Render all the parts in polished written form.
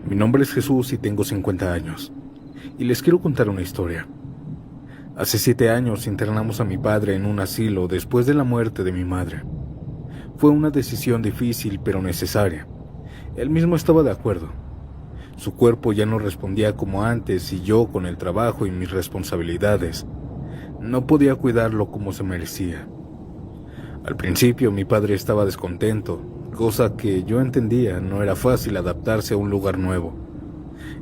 Mi nombre es Jesús y tengo 50 años. Y les quiero contar una historia. Hace 7 años internamos a mi padre en un asilo después de la muerte de mi madre. Fue una decisión difícil pero necesaria. Él mismo estaba de acuerdo. Su cuerpo ya no respondía como antes y yo, con el trabajo y mis responsabilidades, no podía cuidarlo como se merecía. Al principio mi padre estaba descontento, cosa que yo entendía. No era fácil adaptarse a un lugar nuevo.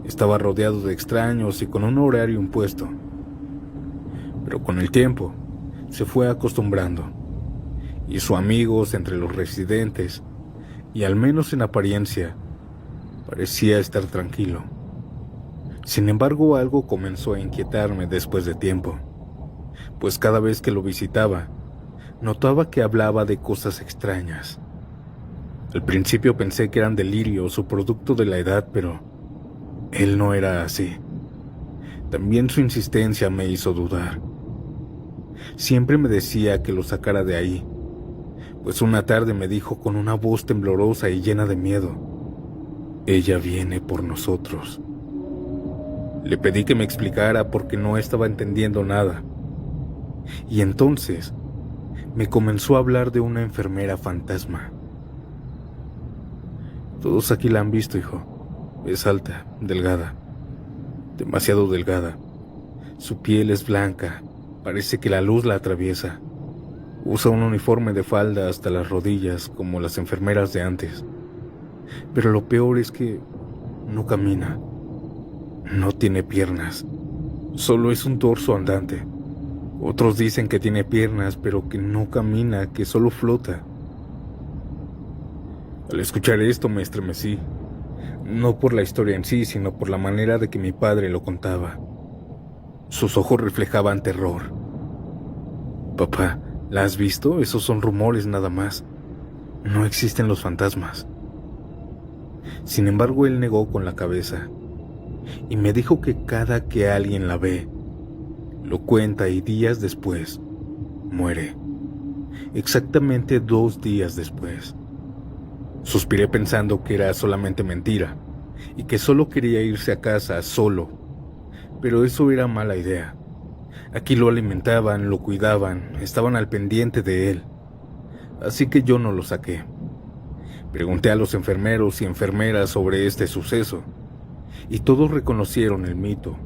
Estaba rodeado de extraños y con un horario impuesto. Pero con el tiempo se fue acostumbrando. Hizo amigos entre los residentes y, al menos en apariencia, parecía estar tranquilo. Sin embargo, algo comenzó a inquietarme después de tiempo, pues cada vez que lo visitaba, notaba que hablaba de cosas extrañas. Al principio pensé que eran delirios o producto de la edad, pero él no era así. También su insistencia me hizo dudar. Siempre me decía que lo sacara de ahí, pues una tarde me dijo con una voz temblorosa y llena de miedo: "Ella viene por nosotros". Le pedí que me explicara porque no estaba entendiendo nada. Y entonces me comenzó a hablar de una enfermera fantasma. Todos aquí la han visto, hijo. Es alta, delgada, demasiado delgada. Su piel es blanca, parece que la luz la atraviesa. Usa un uniforme de falda hasta las rodillas, como las enfermeras de antes. Pero lo peor es que no camina. No tiene piernas. Solo es un torso andante. Otros dicen que tiene piernas, pero que no camina, que solo flota. Al escuchar esto me estremecí. No por la historia en sí, sino por la manera de que mi padre lo contaba. Sus ojos reflejaban terror. "Papá, ¿la has visto? Esos son rumores nada más. No existen los fantasmas". Sin embargo, él negó con la cabeza y me dijo que cada que alguien la ve, lo cuenta y días después muere. Exactamente 2 días después. Suspiré pensando que era solamente mentira y que solo quería irse a casa solo, pero eso era mala idea. Aquí lo alimentaban, lo cuidaban, estaban al pendiente de él, así que yo no lo saqué. Pregunté a los enfermeros y enfermeras sobre este suceso, y todos reconocieron el mito.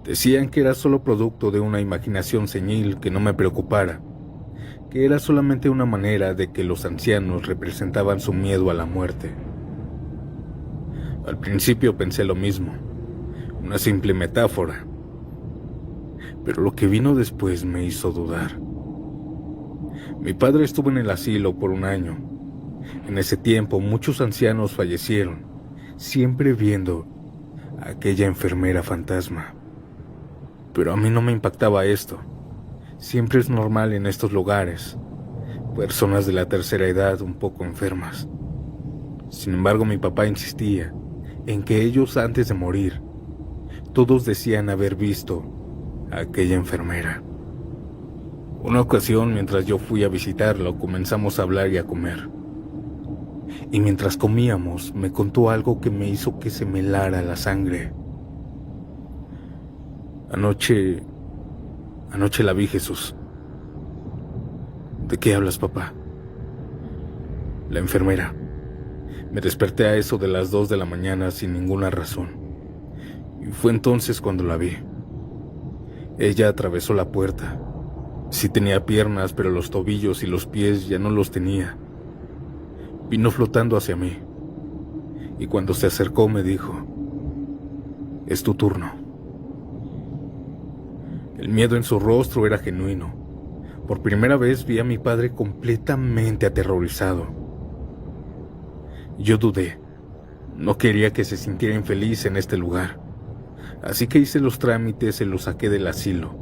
Decían que era solo producto de una imaginación senil, que no me preocupara, que era solamente una manera de que los ancianos representaban su miedo a la muerte. Al principio pensé lo mismo, una simple metáfora, pero lo que vino después me hizo dudar. Mi padre estuvo en el asilo por 1 año. En ese tiempo muchos ancianos fallecieron, siempre viendo a aquella enfermera fantasma. Pero a mí no me impactaba esto. Siempre es normal en estos lugares, personas de la tercera edad un poco enfermas. Sin embargo, mi papá insistía en que ellos, antes de morir, todos decían haber visto a aquella enfermera. Una ocasión, mientras yo fui a visitarlo, comenzamos a hablar y a comer. Y mientras comíamos, me contó algo que me hizo que se me helara la sangre. Anoche la vi, Jesús". "¿De qué hablas, papá?". "La enfermera. Me desperté a eso de las 2 de la mañana sin ninguna razón. Y fue entonces cuando la vi. Ella atravesó la puerta. Sí tenía piernas, pero los tobillos y los pies ya no los tenía. Vino flotando hacia mí. Y cuando se acercó me dijo: 'Es tu turno'". El miedo en su rostro era genuino. Por primera vez vi a mi padre completamente aterrorizado. Yo dudé. No quería que se sintiera infeliz en este lugar. Así que hice los trámites y lo saqué del asilo.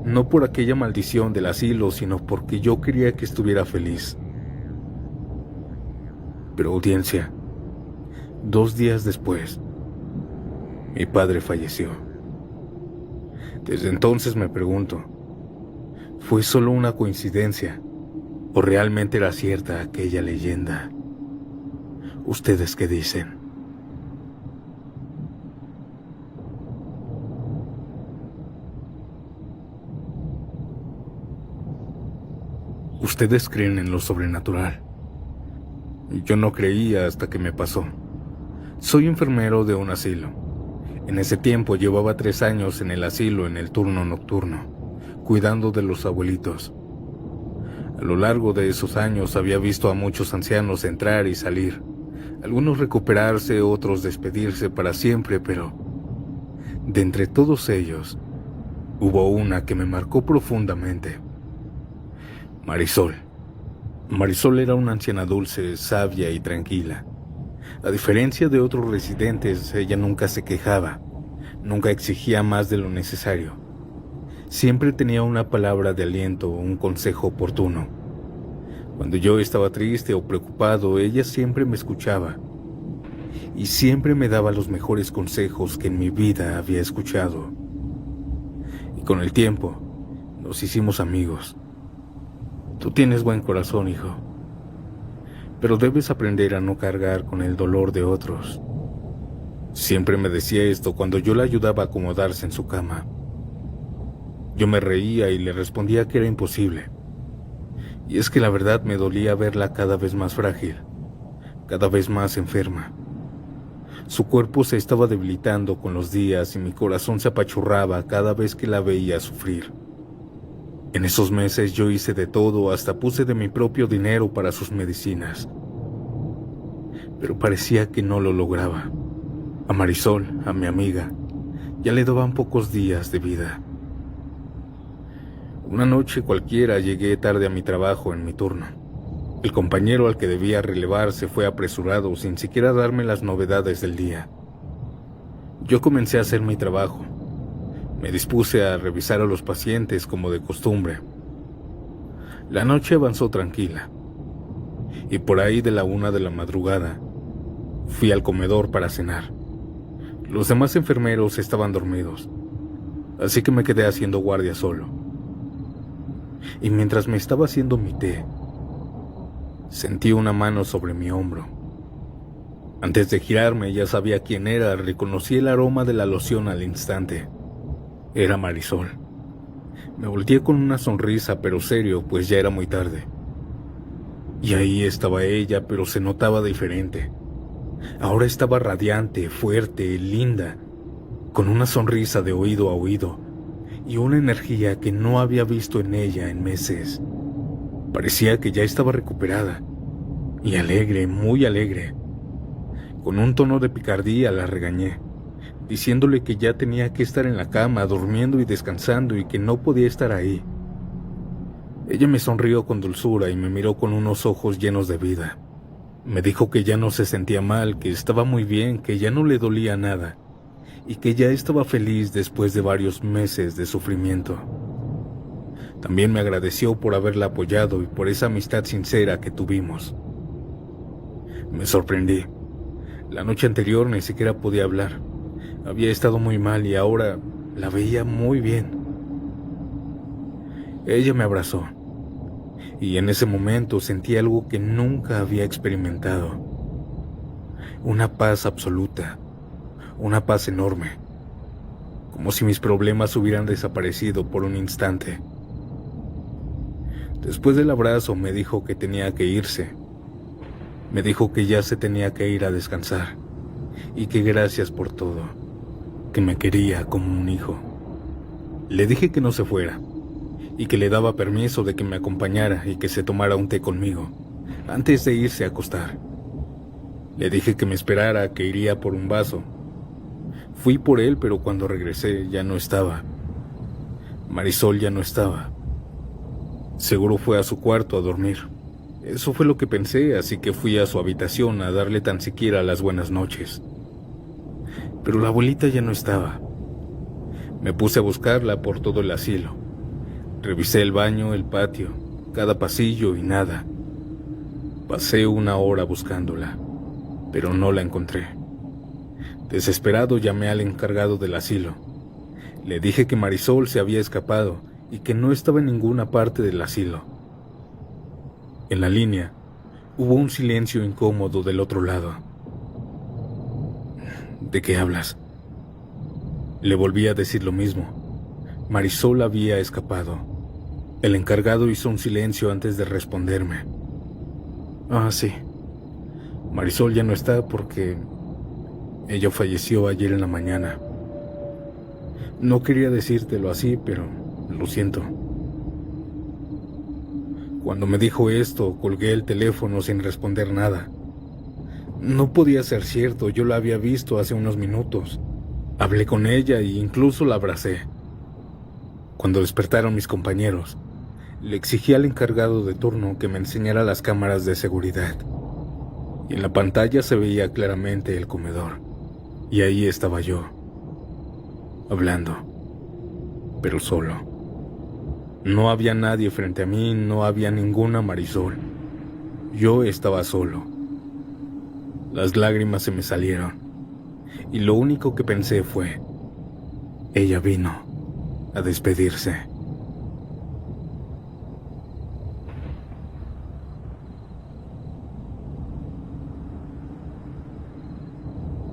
No por aquella maldición del asilo, sino porque yo quería que estuviera feliz. Pero, audiencia, 2 días después, mi padre falleció. Desde entonces me pregunto, ¿fue solo una coincidencia o realmente era cierta aquella leyenda? ¿Ustedes qué dicen? Ustedes creen en lo sobrenatural. Yo no creía hasta que me pasó. Soy enfermero de un asilo. En ese tiempo llevaba 3 años en el asilo en el turno nocturno, cuidando de los abuelitos. A lo largo de esos años había visto a muchos ancianos entrar y salir, algunos recuperarse, otros despedirse para siempre, pero de entre todos ellos, hubo una que me marcó profundamente. Marisol. Marisol era una anciana dulce, sabia y tranquila. A diferencia de otros residentes, ella nunca se quejaba, nunca exigía más de lo necesario. Siempre tenía una palabra de aliento o un consejo oportuno. Cuando yo estaba triste o preocupado, ella siempre me escuchaba y siempre me daba los mejores consejos que en mi vida había escuchado. Y con el tiempo, nos hicimos amigos. Tú tienes buen corazón, hijo, pero debes aprender a no cargar con el dolor de otros. Siempre me decía esto cuando yo la ayudaba a acomodarse en su cama. Yo me reía y le respondía que era imposible. Y es que la verdad me dolía verla cada vez más frágil, cada vez más enferma. Su cuerpo se estaba debilitando con los días y mi corazón se apachurraba cada vez que la veía sufrir. En esos meses yo hice de todo, hasta puse de mi propio dinero para sus medicinas. Pero parecía que no lo lograba. A Marisol, a mi amiga, ya le daban pocos días de vida. Una noche cualquiera llegué tarde a mi trabajo en mi turno. El compañero al que debía relevar se fue apresurado sin siquiera darme las novedades del día. Yo comencé a hacer mi trabajo. Me dispuse a revisar a los pacientes como de costumbre. La noche avanzó tranquila. Y por ahí de la 1 de la madrugada, fui al comedor para cenar. Los demás enfermeros estaban dormidos, así que me quedé haciendo guardia solo. Y mientras me estaba haciendo mi té, sentí una mano sobre mi hombro. Antes de girarme ya sabía quién era, reconocí el aroma de la loción al instante. Era Marisol. Me volteé con una sonrisa, pero serio, pues ya era muy tarde. Y ahí estaba ella, pero se notaba diferente. Ahora estaba radiante, fuerte, linda, con una sonrisa de oído a oído y una energía que no había visto en ella en meses. Parecía que ya estaba recuperada y alegre, muy alegre. Con un tono de picardía la regañé, diciéndole que ya tenía que estar en la cama, durmiendo y descansando y que no podía estar ahí. Ella me sonrió con dulzura y me miró con unos ojos llenos de vida. Me dijo que ya no se sentía mal, que estaba muy bien, que ya no le dolía nada y que ya estaba feliz después de varios meses de sufrimiento. También me agradeció por haberla apoyado y por esa amistad sincera que tuvimos. Me sorprendí. La noche anterior ni siquiera podía hablar. Había estado muy mal y ahora la veía muy bien. Ella me abrazó y en ese momento sentí algo que nunca había experimentado. Una paz absoluta, una paz enorme, como si mis problemas hubieran desaparecido por un instante. Después del abrazo me dijo que tenía que irse. Me dijo que ya se tenía que ir a descansar y que gracias por todo, que me quería como un hijo. Le dije que no se fuera y que le daba permiso de que me acompañara y que se tomara un té conmigo antes de irse a acostar. Le dije que me esperara, que iría por un vaso. Fui por él, pero cuando regresé ya no estaba. Marisol ya no estaba. Seguro fue a su cuarto a dormir. Eso fue lo que pensé, así que fui a su habitación a darle tan siquiera las buenas noches. Pero la abuelita ya no estaba. Me puse a buscarla por todo el asilo. Revisé el baño, el patio, cada pasillo y nada. Pasé 1 hora buscándola, pero no la encontré. Desesperado llamé al encargado del asilo. Le dije que Marisol se había escapado y que no estaba en ninguna parte del asilo. En la línea, hubo un silencio incómodo del otro lado. ¿De qué hablas? Le volví a decir lo mismo. Marisol había escapado. El encargado hizo un silencio antes de responderme. Ah, sí. Marisol ya no está porque ella falleció ayer en la mañana. No quería decírtelo así, pero lo siento. Cuando me dijo esto, colgué el teléfono sin responder nada. No podía ser cierto, yo la había visto hace unos minutos. Hablé con ella e incluso la abracé. Cuando despertaron mis compañeros, le exigí al encargado de turno que me enseñara las cámaras de seguridad. Y en la pantalla se veía claramente el comedor. Y ahí estaba yo, hablando, pero solo. No había nadie frente a mí, no había ninguna Marisol. Yo estaba solo. Las lágrimas se me salieron, y lo único que pensé fue, ella vino a despedirse.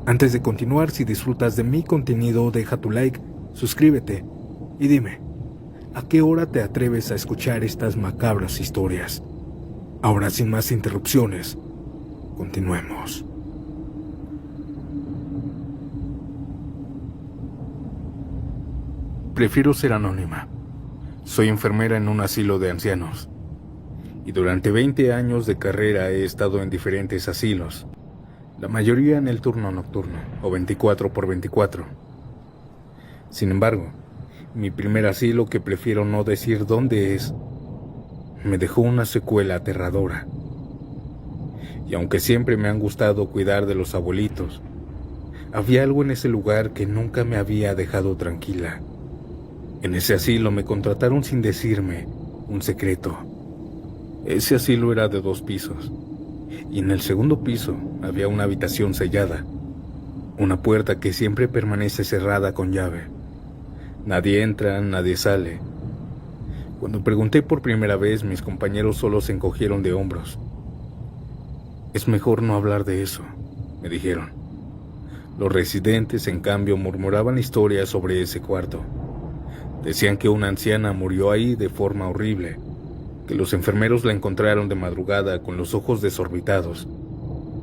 Antes de continuar, si disfrutas de mi contenido, deja tu like, suscríbete y dime, ¿a qué hora te atreves a escuchar estas macabras historias? Ahora, sin más interrupciones, continuemos. Prefiero ser anónima. Soy enfermera en un asilo de ancianos. Y durante 20 años de carrera he estado en diferentes asilos. La mayoría en el turno nocturno, o 24x24. Sin embargo, mi primer asilo, que prefiero no decir dónde es, me dejó una secuela aterradora. Y aunque siempre me han gustado cuidar de los abuelitos, había algo en ese lugar que nunca me había dejado tranquila. En ese asilo me contrataron sin decirme un secreto. Ese asilo era de 2 pisos, y en el segundo piso había una habitación sellada, una puerta que siempre permanece cerrada con llave. Nadie entra, nadie sale. Cuando pregunté por primera vez, mis compañeros solo se encogieron de hombros. Es mejor no hablar de eso, me dijeron. Los residentes, en cambio, murmuraban historias sobre ese cuarto. Decían que una anciana murió ahí de forma horrible, que los enfermeros la encontraron de madrugada con los ojos desorbitados,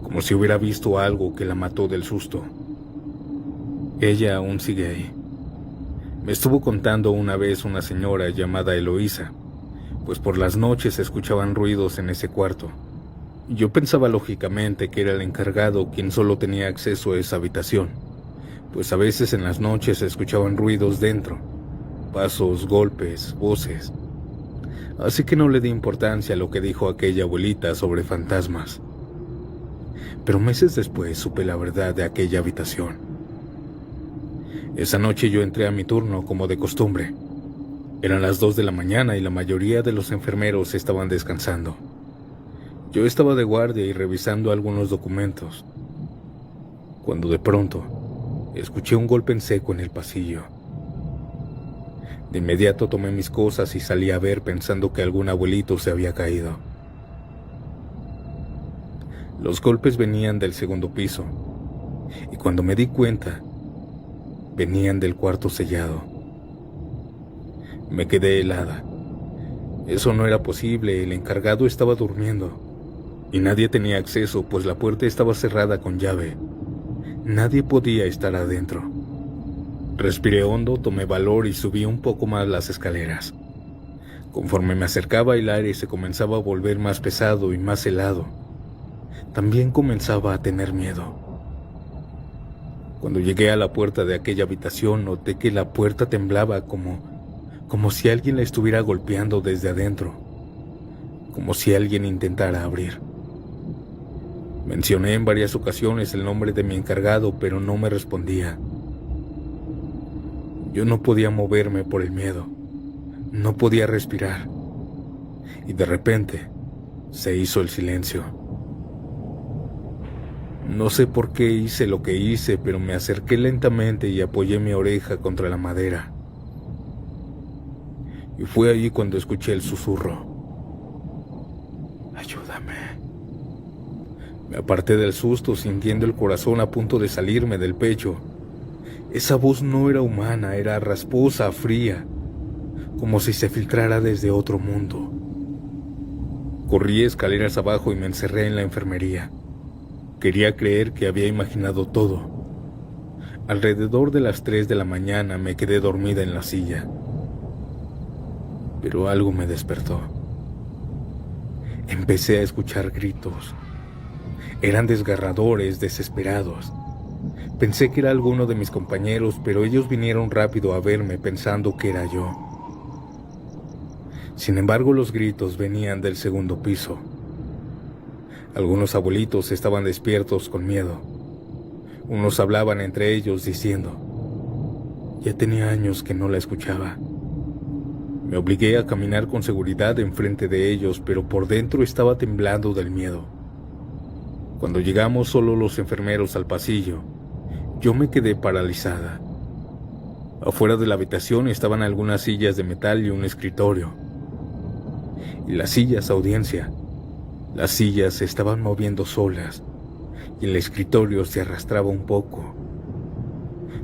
como si hubiera visto algo que la mató del susto. Ella aún sigue ahí. Me estuvo contando una vez una señora llamada Eloísa, pues por las noches se escuchaban ruidos en ese cuarto. Yo pensaba lógicamente que era el encargado quien solo tenía acceso a esa habitación, pues a veces en las noches se escuchaban ruidos dentro, pasos, golpes, voces. Así que no le di importancia a lo que dijo aquella abuelita sobre fantasmas. Pero meses después supe la verdad de aquella habitación. Esa noche yo entré a mi turno como de costumbre. Eran las 2 de la mañana y la mayoría de los enfermeros estaban descansando. Yo estaba de guardia y revisando algunos documentos, cuando de pronto escuché un golpe en seco en el pasillo. De inmediato tomé mis cosas y salí a ver, pensando que algún abuelito se había caído. Los golpes venían del segundo piso, y cuando me di cuenta, venían del cuarto sellado. Me quedé helada. Eso no era posible, el encargado estaba durmiendo, y nadie tenía acceso, pues la puerta estaba cerrada con llave. Nadie podía estar adentro. Respiré hondo, tomé valor y subí un poco más las escaleras. Conforme me acercaba, el aire se comenzaba a volver más pesado y más helado. También comenzaba a tener miedo. Cuando llegué a la puerta de aquella habitación, noté que la puerta temblaba como si alguien la estuviera golpeando desde adentro, como si alguien intentara abrir. Mencioné en varias ocasiones el nombre de mi encargado, pero no me respondía. Yo no podía moverme por el miedo, no podía respirar, y de repente se hizo el silencio. No sé por qué hice lo que hice, pero me acerqué lentamente y apoyé mi oreja contra la madera. Y fue allí cuando escuché el susurro. Ayúdame. Me aparté del susto, sintiendo el corazón a punto de salirme del pecho. Esa voz no era humana, era rasposa, fría, como si se filtrara desde otro mundo. Corrí escaleras abajo y me encerré en la enfermería. Quería creer que había imaginado todo. Alrededor de las 3 de la mañana me quedé dormida en la silla. Pero algo me despertó. Empecé a escuchar gritos. Eran desgarradores, desesperados. Pensé que era alguno de mis compañeros, pero ellos vinieron rápido a verme pensando que era yo. Sin embargo, los gritos venían del segundo piso. Algunos abuelitos estaban despiertos con miedo. Unos hablaban entre ellos diciendo: ya tenía años que no la escuchaba. Me obligué a caminar con seguridad enfrente de ellos, pero por dentro estaba temblando del miedo. Cuando llegamos solo los enfermeros al pasillo, yo me quedé paralizada. Afuera de la habitación estaban algunas sillas de metal y un escritorio. Y las sillas, audiencia, las sillas se estaban moviendo solas y el escritorio se arrastraba un poco,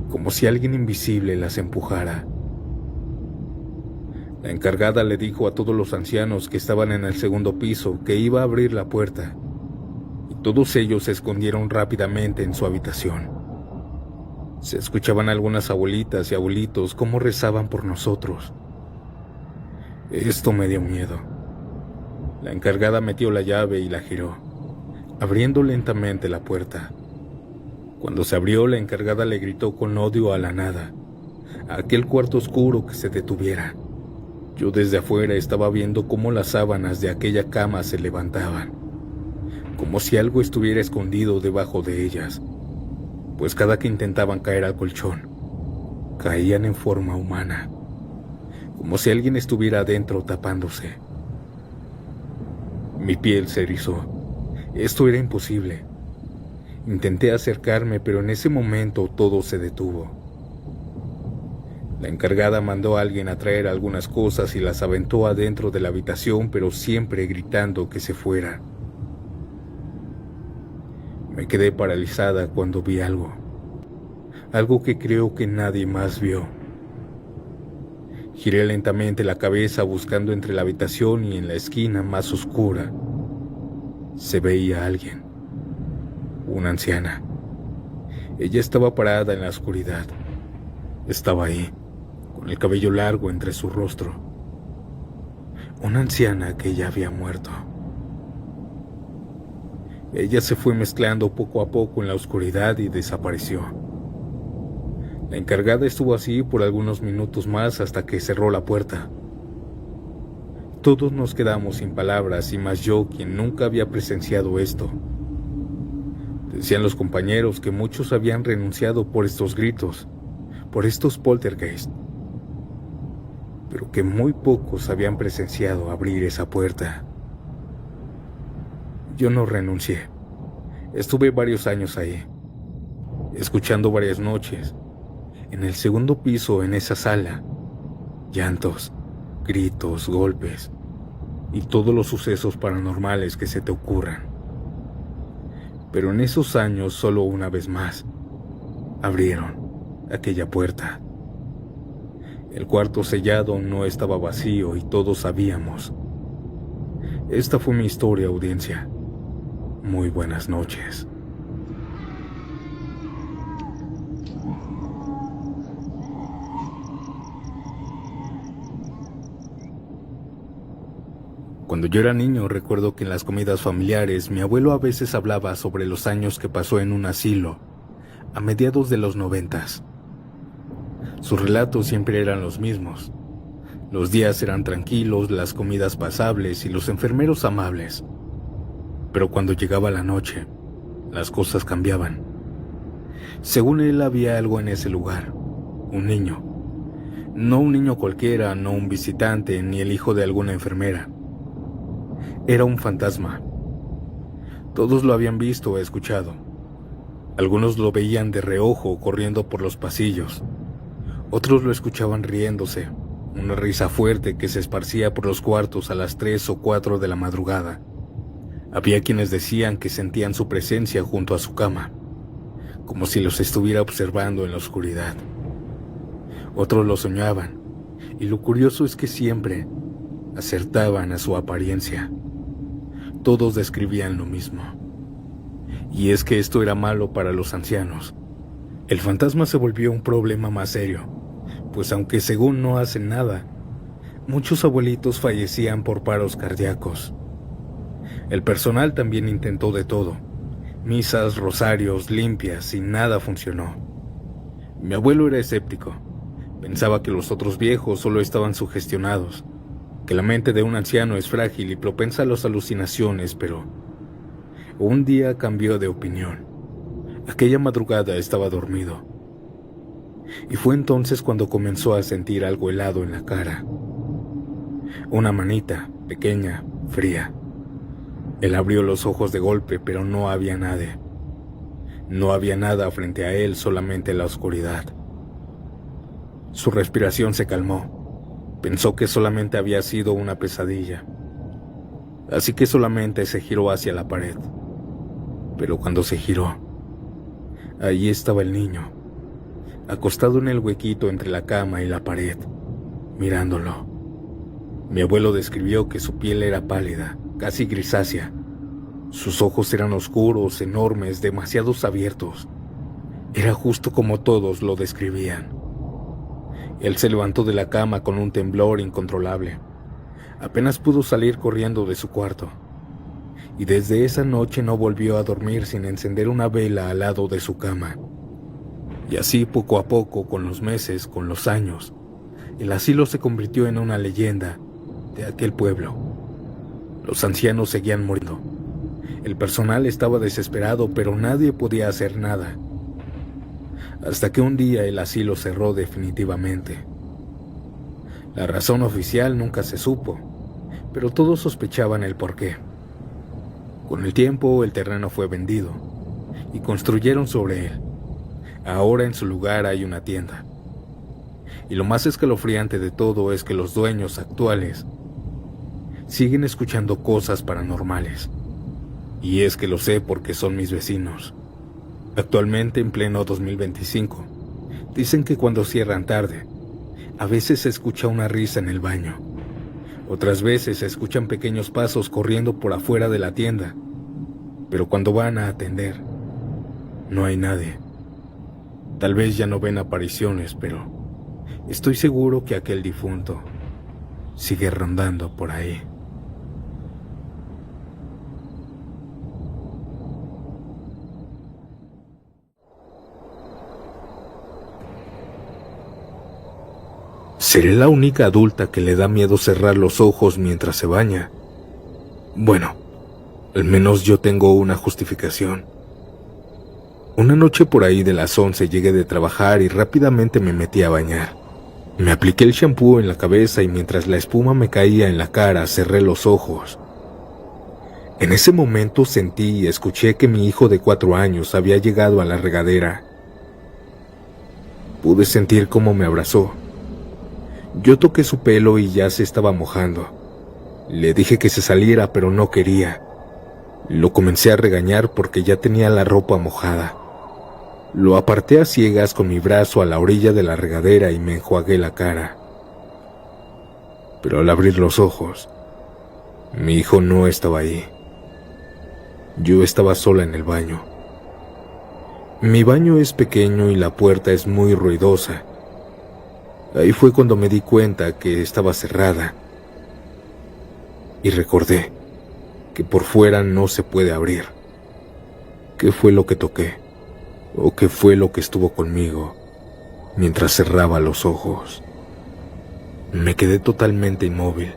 como si alguien invisible las empujara. La encargada le dijo a todos los ancianos que estaban en el segundo piso que iba a abrir la puerta, y todos ellos se escondieron rápidamente en su habitación. Se escuchaban algunas abuelitas y abuelitos cómo rezaban por nosotros. Esto me dio miedo. La encargada metió la llave y la giró, abriendo lentamente la puerta. Cuando se abrió, la encargada le gritó con odio a la nada, a aquel cuarto oscuro, que se detuviera. Yo desde afuera estaba viendo cómo las sábanas de aquella cama se levantaban, como si algo estuviera escondido debajo de ellas, pues cada que intentaban caer al colchón, caían en forma humana, como si alguien estuviera adentro tapándose. Mi piel se erizó. Esto era imposible. Intenté acercarme, pero en ese momento todo se detuvo. La encargada mandó a alguien a traer algunas cosas y las aventó adentro de la habitación, pero siempre gritando que se fueran. Me quedé paralizada cuando vi algo que creo que nadie más vio. Giré lentamente la cabeza buscando entre la habitación y en la esquina más oscura. Se veía a alguien, una anciana. Ella estaba parada en la oscuridad. Estaba ahí, con el cabello largo entre su rostro. Una anciana que ya había muerto. Ella se fue mezclando poco a poco en la oscuridad y desapareció. La encargada estuvo así por algunos minutos más hasta que cerró la puerta. Todos nos quedamos sin palabras, y más yo, quien nunca había presenciado esto. Decían los compañeros que muchos habían renunciado por estos gritos, por estos poltergeist, pero que muy pocos habían presenciado abrir esa puerta. Yo no renuncié. Estuve varios años ahí, escuchando varias noches, en el segundo piso, en esa sala, llantos, gritos, golpes y todos los sucesos paranormales que se te ocurran. Pero en esos años, solo una vez más, abrieron aquella puerta. El cuarto sellado no estaba vacío y todos sabíamos. Esta fue mi historia, audiencia. Muy buenas noches. Cuando yo era niño, recuerdo que en las comidas familiares mi abuelo a veces hablaba sobre los años que pasó en un asilo a mediados de los 90. Sus relatos siempre eran los mismos. Los días eran tranquilos, las comidas pasables y los enfermeros amables. Pero cuando llegaba la noche, las cosas cambiaban. Según él, había algo en ese lugar, un niño. No un niño cualquiera, no un visitante, ni el hijo de alguna enfermera. Era un fantasma. Todos lo habían visto o escuchado. Algunos lo veían de reojo corriendo por los pasillos. Otros lo escuchaban riéndose, una risa fuerte que se esparcía por los cuartos a las 3 o 4 de la madrugada. Había quienes decían que sentían su presencia junto a su cama, como si los estuviera observando en la oscuridad. Otros lo soñaban, Y lo curioso es que siempre acertaban a su apariencia. Todos describían lo mismo. Y es que esto era malo para los ancianos. El fantasma se volvió un problema más serio, pues aunque según no hacen nada, muchos abuelitos fallecían por paros cardíacos. El personal también intentó de todo, misas, rosarios, limpias, y nada funcionó. Mi abuelo era escéptico, pensaba que los otros viejos solo estaban sugestionados, que la mente de un anciano es frágil y propensa a las alucinaciones, pero un día cambió de opinión. Aquella madrugada estaba dormido, y fue entonces cuando comenzó a sentir algo helado en la cara. Una manita, pequeña, fría. Él abrió los ojos de golpe, pero no había nadie. No había nada frente a él, solamente la oscuridad. Su respiración se calmó. Pensó que solamente había sido una pesadilla. Así que solamente se giró hacia la pared. Pero cuando se giró, allí estaba el niño, acostado en el huequito entre la cama y la pared, mirándolo. Mi abuelo describió que su piel era pálida, casi grisácea. Sus ojos eran oscuros, enormes, demasiado abiertos. Era justo como todos lo describían. Él se levantó de la cama con un temblor incontrolable. Apenas pudo salir corriendo de su cuarto. Y desde esa noche no volvió a dormir sin encender una vela al lado de su cama. Y así poco a poco, con los meses, con los años, el asilo se convirtió en una leyenda de aquel pueblo. Los ancianos seguían muriendo. El personal estaba desesperado, pero nadie podía hacer nada. Hasta que un día el asilo cerró definitivamente. La razón oficial nunca se supo, pero todos sospechaban el porqué. Con el tiempo el terreno fue vendido y construyeron sobre él. Ahora en su lugar hay una tienda. Y lo más escalofriante de todo es que los dueños actuales siguen escuchando cosas paranormales. Y es que lo sé porque son mis vecinos. Actualmente, en pleno 2025, dicen que cuando cierran tarde, a veces se escucha una risa en el baño. Otras veces se escuchan pequeños pasos corriendo por afuera de la tienda. Pero cuando van a atender, no hay nadie. Tal vez ya no ven apariciones, pero estoy seguro que aquel difunto sigue rondando por ahí. ¿Seré la única adulta que le da miedo cerrar los ojos mientras se baña? Bueno, al menos yo tengo una justificación. Una noche por ahí de las 11 llegué de trabajar y rápidamente me metí a bañar. Me apliqué el shampoo en la cabeza y mientras la espuma me caía en la cara cerré los ojos. En ese momento sentí y escuché que mi hijo de 4 años había llegado a la regadera. Pude sentir cómo me abrazó. Yo toqué su pelo y ya se estaba mojando. Le dije que se saliera, pero no quería. Lo comencé a regañar porque ya tenía la ropa mojada. Lo aparté a ciegas con mi brazo a la orilla de la regadera y me enjuagué la cara. Pero al abrir los ojos, mi hijo no estaba ahí. Yo estaba sola en el baño. Mi baño es pequeño y la puerta es muy ruidosa. Ahí fue cuando me di cuenta que estaba cerrada. Y recordé que por fuera no se puede abrir. ¿Qué fue lo que toqué? ¿O qué fue lo que estuvo conmigo mientras cerraba los ojos? Me quedé totalmente inmóvil.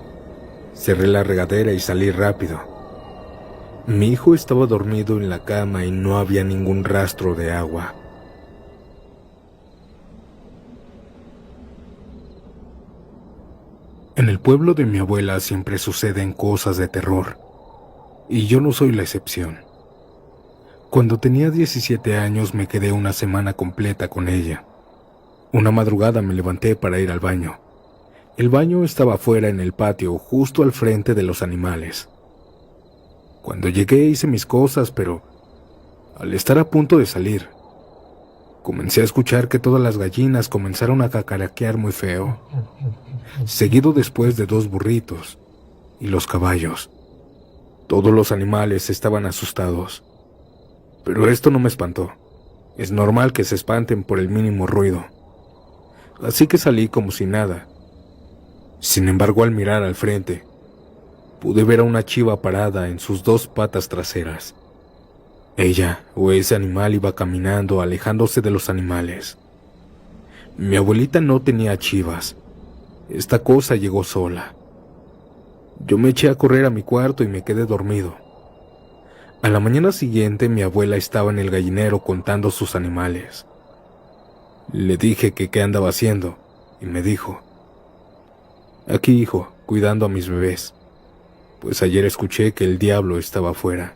Cerré la regadera y salí rápido. Mi hijo estaba dormido en la cama y no había ningún rastro de agua. En el pueblo de mi abuela siempre suceden cosas de terror, y yo no soy la excepción. Cuando tenía 17 años me quedé una semana completa con ella. Una madrugada me levanté para ir al baño. El baño estaba afuera en el patio, justo al frente de los animales. Cuando llegué hice mis cosas, pero al estar a punto de salir, comencé a escuchar que todas las gallinas comenzaron a cacaraquear muy feo, seguido después de 2 burritos y los caballos. Todos los animales estaban asustados, pero esto no me espantó. Es normal que se espanten por el mínimo ruido. Así que salí como si nada. Sin embargo, al mirar al frente, pude ver a una chiva parada en sus 2 patas traseras. Ella o ese animal iba caminando, alejándose de los animales. Mi abuelita no tenía chivas. Esta cosa llegó sola. Yo me eché a correr a mi cuarto y me quedé dormido. A la mañana siguiente, mi abuela estaba en el gallinero contando sus animales. Le dije que qué andaba haciendo, y me dijo: aquí, hijo, cuidando a mis bebés, pues ayer escuché que el diablo estaba afuera.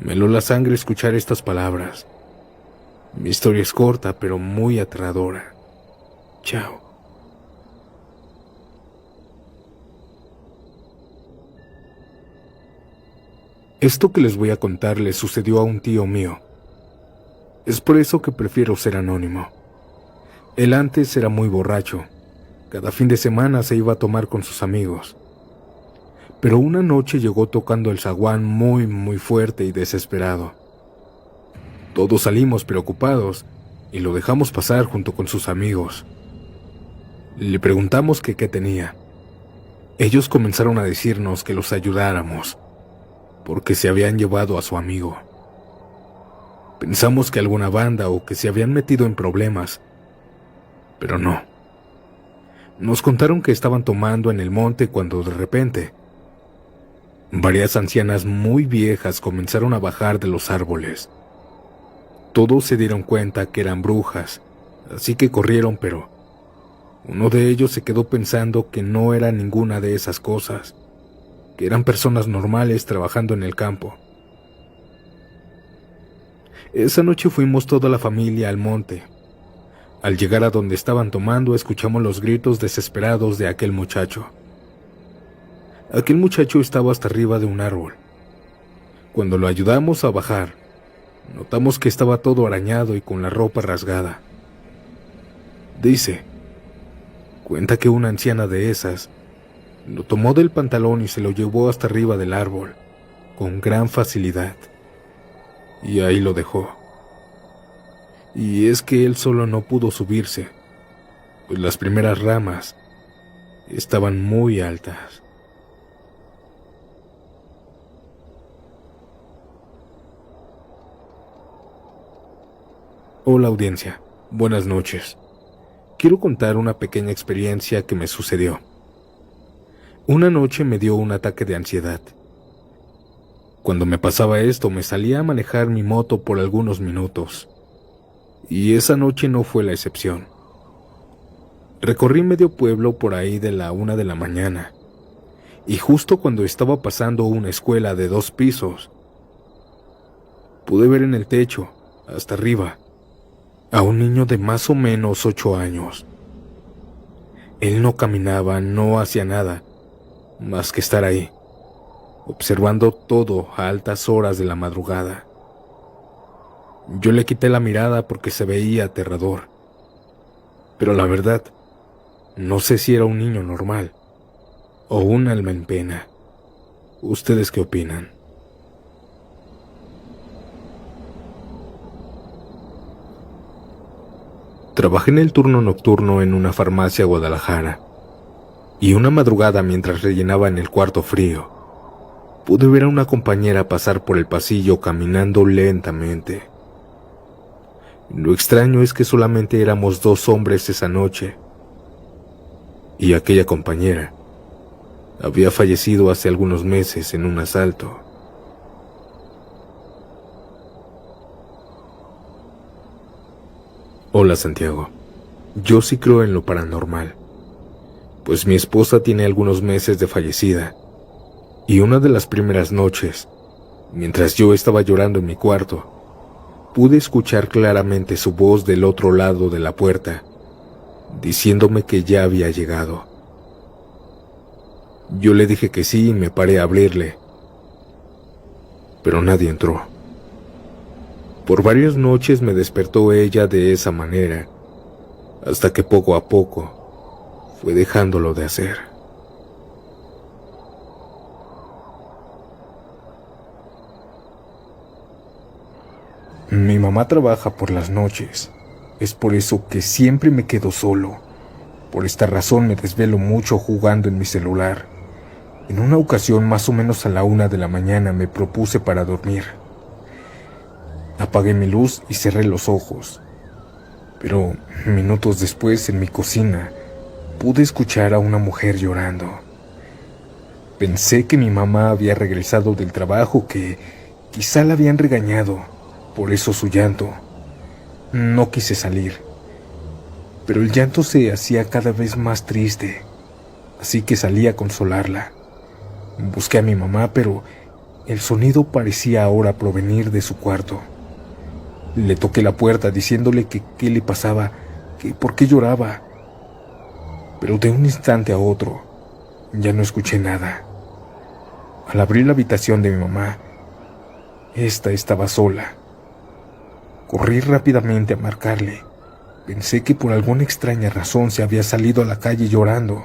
Me heló la sangre escuchar estas palabras. Mi historia es corta, pero muy aterradora. Chao. Esto que les voy a contar le sucedió a un tío mío. Es por eso que prefiero ser anónimo. Él antes era muy borracho. Cada fin de semana se iba a tomar con sus amigos. Pero una noche llegó tocando el zaguán muy fuerte y desesperado. Todos salimos preocupados y lo dejamos pasar junto con sus amigos. Le preguntamos que qué tenía. Ellos comenzaron a decirnos que los ayudáramos, porque se habían llevado a su amigo. Pensamos que alguna banda o que se habían metido en problemas, pero no. Nos contaron que estaban tomando en el monte cuando de repente varias ancianas muy viejas comenzaron a bajar de los árboles. Todos se dieron cuenta que eran brujas, así que corrieron, pero uno de ellos se quedó pensando que no era ninguna de esas cosas, que eran personas normales trabajando en el campo. Esa noche fuimos toda la familia al monte. Al llegar a donde estaban tomando, escuchamos los gritos desesperados de aquel muchacho. Aquel muchacho estaba hasta arriba de un árbol. Cuando lo ayudamos a bajar, notamos que estaba todo arañado y con la ropa rasgada. Cuenta que una anciana de esas lo tomó del pantalón y se lo llevó hasta arriba del árbol, con gran facilidad. Y ahí lo dejó. Y es que él solo no pudo subirse, pues las primeras ramas estaban muy altas. Hola audiencia, buenas noches. Quiero contar una pequeña experiencia que me sucedió. Una noche me dio un ataque de ansiedad. Cuando me pasaba esto, me salía a manejar mi moto por algunos minutos. Y esa noche no fue la excepción. Recorrí medio pueblo por ahí de la 1 de la mañana. Y justo cuando estaba pasando una escuela de 2 pisos, pude ver en el techo, hasta arriba, a un niño de más o menos 8 años. Él no caminaba, no hacía nada, más que estar ahí, observando todo a altas horas de la madrugada. Yo le quité la mirada porque se veía aterrador. Pero la verdad, no sé si era un niño normal o un alma en pena. ¿Ustedes qué opinan? Trabajé en el turno nocturno en una farmacia Guadalajara, y una madrugada mientras rellenaba en el cuarto frío, pude ver a una compañera pasar por el pasillo caminando lentamente. Lo extraño es que solamente éramos 2 hombres esa noche, y aquella compañera había fallecido hace algunos meses en un asalto. Hola Santiago, yo sí creo en lo paranormal, pues mi esposa tiene algunos meses de fallecida, y una de las primeras noches, mientras yo estaba llorando en mi cuarto, pude escuchar claramente su voz del otro lado de la puerta, diciéndome que ya había llegado. Yo le dije que sí y me paré a abrirle, pero nadie entró. Por varias noches me despertó ella de esa manera, hasta que poco a poco fue dejándolo de hacer. Mi mamá trabaja por las noches. Es por eso que siempre me quedo solo. Por esta razón me desvelo mucho jugando en mi celular. En una ocasión, más o menos a la 1 de la mañana, me propuse para dormir. Apagué mi luz y cerré los ojos. Pero minutos después, en mi cocina, pude escuchar a una mujer llorando. Pensé que mi mamá había regresado del trabajo, que quizá la habían regañado, por eso su llanto. No quise salir, pero el llanto se hacía cada vez más triste, así que salí a consolarla. Busqué a mi mamá, pero el sonido parecía ahora provenir de su cuarto. Le toqué la puerta diciéndole que qué le pasaba, que por qué lloraba. Pero de un instante a otro, ya no escuché nada. Al abrir la habitación de mi mamá, esta estaba sola. Corrí rápidamente a marcarle. Pensé que por alguna extraña razón se había salido a la calle llorando.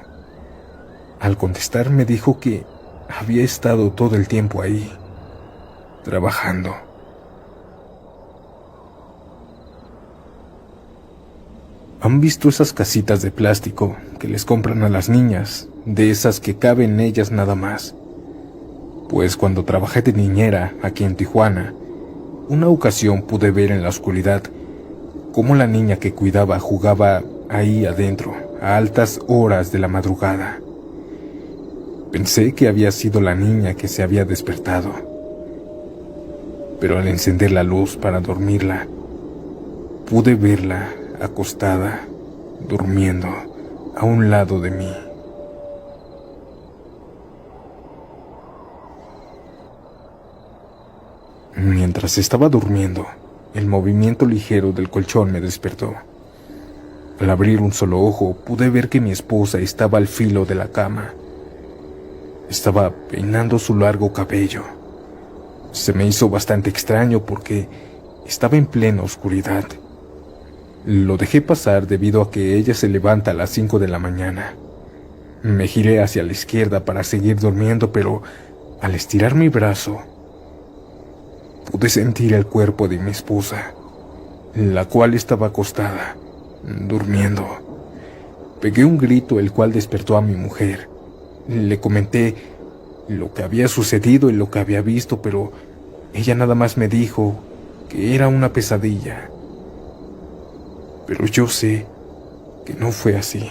Al contestar me dijo que había estado todo el tiempo ahí, trabajando. ¿Han visto esas casitas de plástico que les compran a las niñas, de esas que caben en ellas nada más? Pues cuando trabajé de niñera aquí en Tijuana, una ocasión pude ver en la oscuridad cómo la niña que cuidaba jugaba ahí adentro a altas horas de la madrugada. Pensé que había sido la niña que se había despertado, pero al encender la luz para dormirla, pude verla acostada, durmiendo a un lado de mí. Mientras estaba durmiendo, el movimiento ligero del colchón me despertó. Al abrir un solo ojo, pude ver que mi esposa estaba al filo de la cama. Estaba peinando su largo cabello. Se me hizo bastante extraño porque estaba en plena oscuridad. Lo dejé pasar debido a que ella se levanta a las 5 de la mañana. Me giré hacia la izquierda para seguir durmiendo, pero al estirar mi brazo, pude sentir el cuerpo de mi esposa, la cual estaba acostada, durmiendo. Pegué un grito, el cual despertó a mi mujer. Le comenté lo que había sucedido y lo que había visto, pero ella nada más me dijo que era una pesadilla. Pero yo sé que no fue así.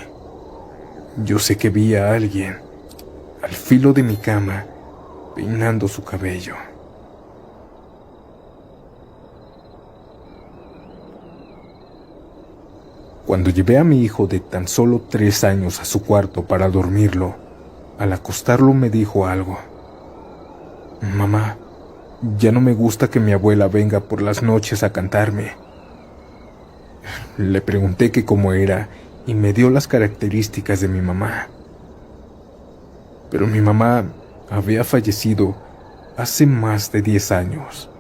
Yo sé que vi a alguien al filo de mi cama, peinando su cabello. Cuando llevé a mi hijo de tan solo 3 años a su cuarto para dormirlo, al acostarlo me dijo algo. Mamá, ya no me gusta que mi abuela venga por las noches a cantarme. Le pregunté que cómo era y me dio las características de mi mamá. Pero mi mamá había fallecido hace más de 10 años.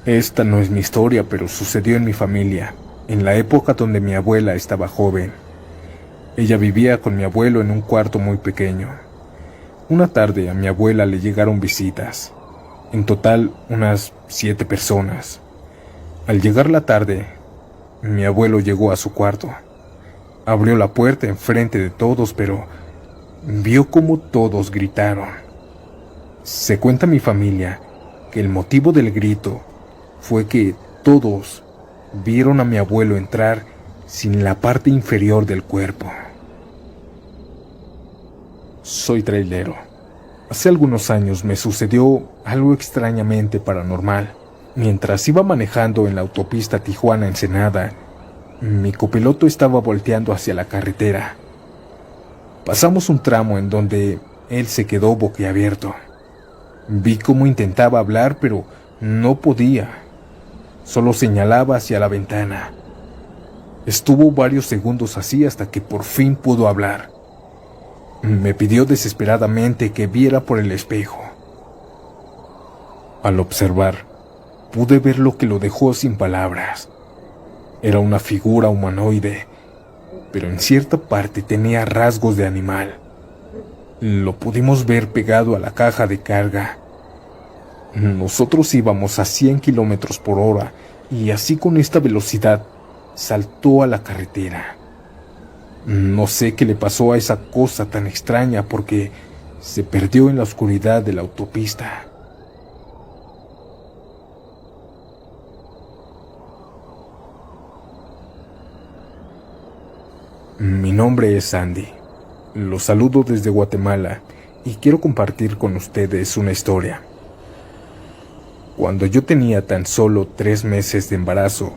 Esta no es mi historia, pero sucedió en mi familia, en la época donde mi abuela estaba joven. Ella vivía con mi abuelo en un cuarto muy pequeño. Una tarde a mi abuela le llegaron visitas, en total unas 7 personas. Al llegar la tarde, mi abuelo llegó a su cuarto. Abrió la puerta enfrente de todos, pero vio cómo todos gritaron. Se cuenta mi familia que el motivo del grito fue que todos vieron a mi abuelo entrar sin la parte inferior del cuerpo. Soy trailero. Hace algunos años me sucedió algo extrañamente paranormal. Mientras iba manejando en la autopista Tijuana-Ensenada, mi copiloto estaba volteando hacia la carretera. Pasamos un tramo en donde él se quedó boquiabierto. Vi cómo intentaba hablar, pero no podía. Solo señalaba hacia la ventana. Estuvo varios segundos así hasta que por fin pudo hablar. Me pidió desesperadamente que viera por el espejo. Al observar, pude ver lo que lo dejó sin palabras. Era una figura humanoide, pero en cierta parte tenía rasgos de animal. Lo pudimos ver pegado a la caja de carga. Nosotros íbamos a 100 kilómetros por hora y así con esta velocidad saltó a la carretera. No sé qué le pasó a esa cosa tan extraña porque se perdió en la oscuridad de la autopista. Mi nombre es Andy. Los saludo desde Guatemala y quiero compartir con ustedes una historia. Cuando yo tenía tan solo 3 meses de embarazo,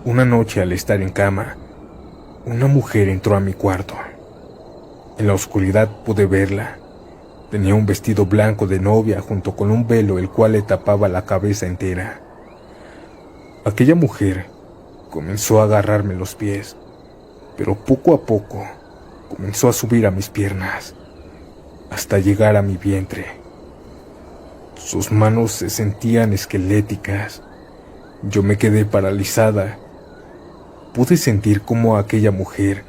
una noche al estar en cama, una mujer entró a mi cuarto. En la oscuridad pude verla. Tenía un vestido blanco de novia junto con un velo el cual le tapaba la cabeza entera. Aquella mujer comenzó a agarrarme los pies, pero poco a poco comenzó a subir a mis piernas, hasta llegar a mi vientre. Sus manos se sentían esqueléticas. Yo me quedé paralizada. Pude sentir cómo aquella mujer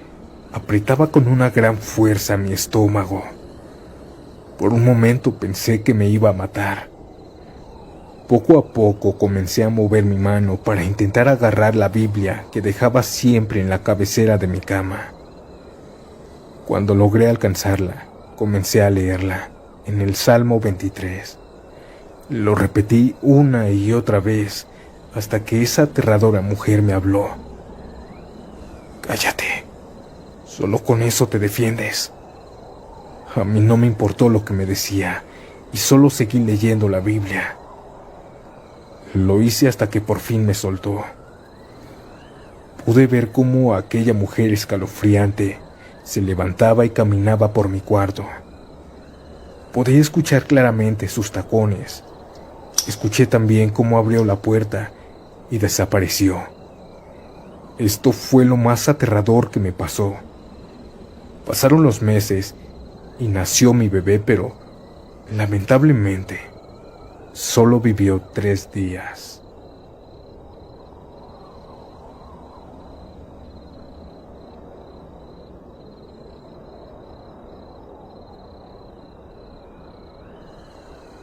apretaba con una gran fuerza mi estómago. Por un momento pensé que me iba a matar. Poco a poco comencé a mover mi mano para intentar agarrar la Biblia que dejaba siempre en la cabecera de mi cama. Cuando logré alcanzarla, comencé a leerla en el Salmo 23. Lo repetí una y otra vez hasta que esa aterradora mujer me habló. Cállate, solo con eso te defiendes. A mí no me importó lo que me decía y solo seguí leyendo la Biblia. Lo hice hasta que por fin me soltó. Pude ver cómo aquella mujer escalofriante se levantaba y caminaba por mi cuarto. Podía escuchar claramente sus tacones. Escuché también cómo abrió la puerta y desapareció. Esto fue lo más aterrador que me pasó. Pasaron los meses y nació mi bebé, pero lamentablemente solo vivió 3 días.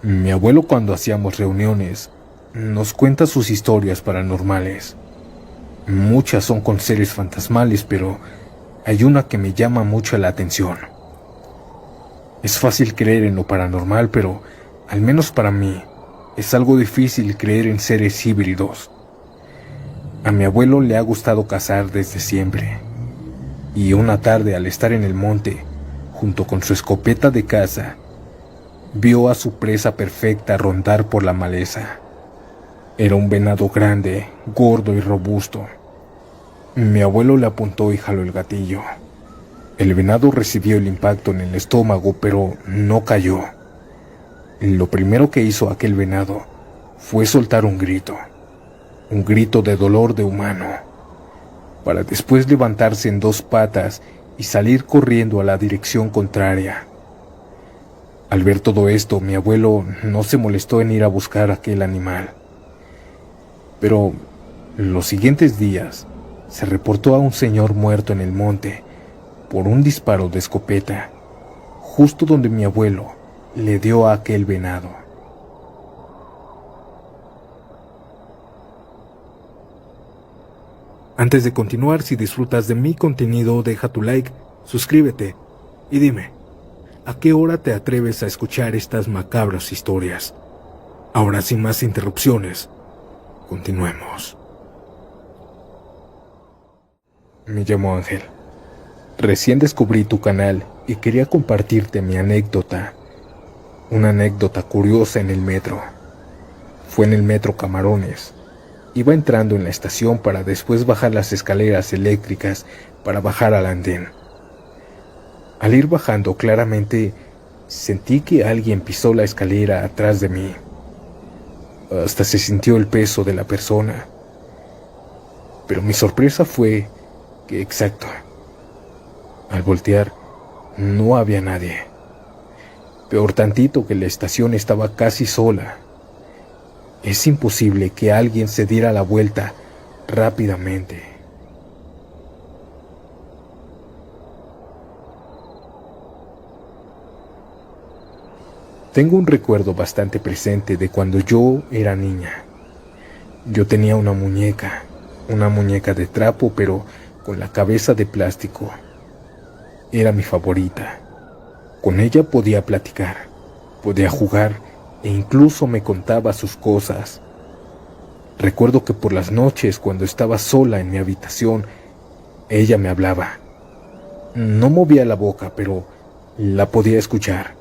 Mi abuelo, cuando hacíamos reuniones, nos cuenta sus historias paranormales. Muchas son con seres fantasmales, pero hay una que me llama mucho la atención. Es fácil creer en lo paranormal, pero al menos para mí es algo difícil creer en seres híbridos. A mi abuelo le ha gustado cazar desde siempre, y una tarde al estar en el monte, junto con su escopeta de caza, vio a su presa perfecta rondar por la maleza. Era un venado grande, gordo y robusto. Mi abuelo le apuntó y jaló el gatillo. El venado recibió el impacto en el estómago, pero no cayó. Lo primero que hizo aquel venado fue soltar un grito de dolor de humano, para después levantarse en 2 patas y salir corriendo a la dirección contraria. Al ver todo esto, mi abuelo no se molestó en ir a buscar aquel animal. Pero los siguientes días se reportó a un señor muerto en el monte por un disparo de escopeta, justo donde mi abuelo le dio a aquel venado. Antes de continuar, si disfrutas de mi contenido, deja tu like, suscríbete y dime, ¿a qué hora te atreves a escuchar estas macabras historias? Ahora, sin más interrupciones, continuemos. Me llamo Ángel. Recién descubrí tu canal y quería compartirte mi anécdota. Una anécdota curiosa en el metro. Fue en el metro Camarones. Iba entrando en la estación para después bajar las escaleras eléctricas para bajar al andén. Al ir bajando, claramente sentí que alguien pisó la escalera atrás de mí. Hasta se sintió el peso de la persona. Pero mi sorpresa fue que, exacto, al voltear no había nadie. Peor tantito que la estación estaba casi sola. Es imposible que alguien se diera la vuelta rápidamente. Tengo un recuerdo bastante presente de cuando yo era niña. Yo tenía una muñeca de trapo, pero con la cabeza de plástico. Era mi favorita. Con ella podía platicar, podía jugar e incluso me contaba sus cosas. Recuerdo que por las noches, cuando estaba sola en mi habitación, ella me hablaba. No movía la boca, pero la podía escuchar.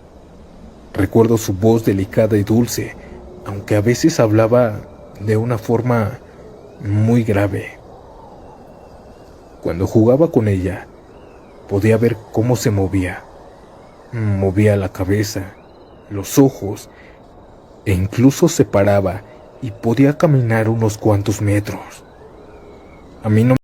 Recuerdo su voz delicada y dulce, aunque a veces hablaba de una forma muy grave. Cuando jugaba con ella, podía ver cómo se movía. Movía la cabeza, los ojos, e incluso se paraba y podía caminar unos cuantos metros. A mí no